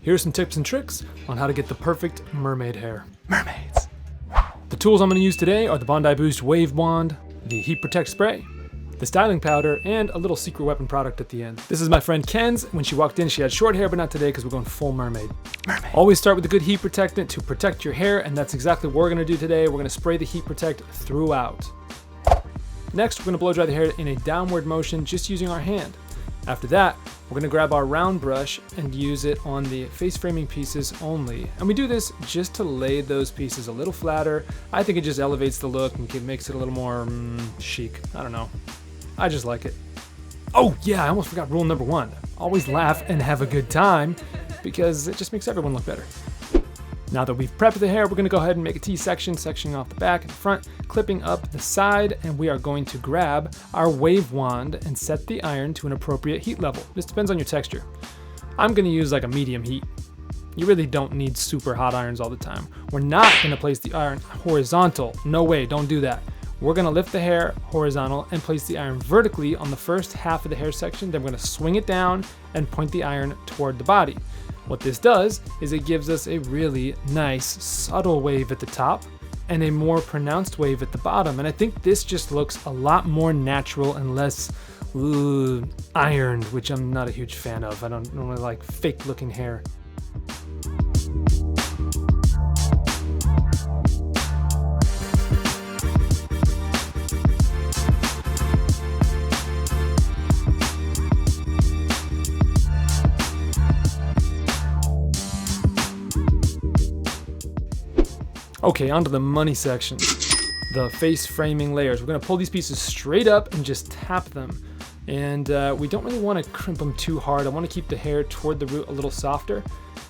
Here's some tips and tricks on how to get the perfect mermaid hair. Mermaids. The tools I'm going to use today are the Bondi Boost Wave Wand, the Heat Protect Spray, the styling powder, and a little secret weapon product at the end. This is my friend Ken's. When she walked in, she had short hair, but not today because we're going full mermaid. Always start with a good heat protectant to protect your hair, and that's exactly what we're gonna do today. We're gonna spray the heat protect throughout. Next, we're gonna blow dry the hair in a downward motion, just using our hand. After that, we're gonna grab our round brush and use it on the face framing pieces only. And we do this just to lay those pieces a little flatter. I think it just elevates the look and makes it a little more chic. I don't know. I just like it. Oh yeah, I almost forgot rule number 1. Always laugh and have a good time because it just makes everyone look better. Now that we've prepped the hair, we're gonna go ahead and make a T-section, sectioning off the back and the front, clipping up the side, and we are going to grab our wave wand and set the iron to an appropriate heat level. This depends on your texture. I'm gonna use like a medium heat. You really don't need super hot irons all the time. We're not gonna place the iron horizontal. No way, don't do that. We're gonna lift the hair horizontal and place the iron vertically on the first half of the hair section. Then we're gonna swing it down and point the iron toward the body. What this does is it gives us a really nice subtle wave at the top and a more pronounced wave at the bottom. And I think this just looks a lot more natural and less ironed, which I'm not a huge fan of. I don't normally like fake looking hair. Okay, onto the money section, the face framing layers. We're gonna pull these pieces straight up and just tap them. And we don't really wanna crimp them too hard. I wanna keep the hair toward the root a little softer.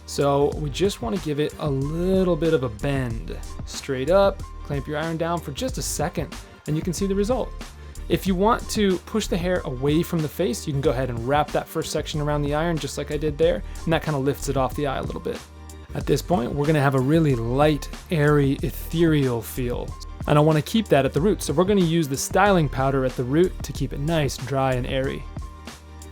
So we just wanna give it a little bit of a bend. Straight up, clamp your iron down for just a second, and you can see the result. If you want to push the hair away from the face, you can go ahead and wrap that first section around the iron just like I did there, and that kind of lifts it off the eye a little bit. At this point, we're gonna have a really light, airy, ethereal feel. And I wanna keep that at the root, so we're gonna use the styling powder at the root to keep it nice, dry, and airy.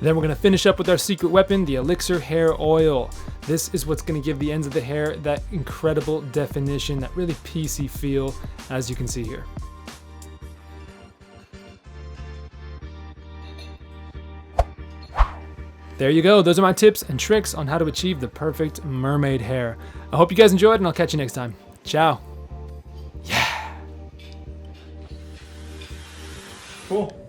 Then we're gonna finish up with our secret weapon, the Elixir Hair Oil. This is what's gonna give the ends of the hair that incredible definition, that really piecey feel, as you can see here. There you go, those are my tips and tricks on how to achieve the perfect mermaid hair. I hope you guys enjoyed, and I'll catch you next time. Ciao. Yeah. Cool.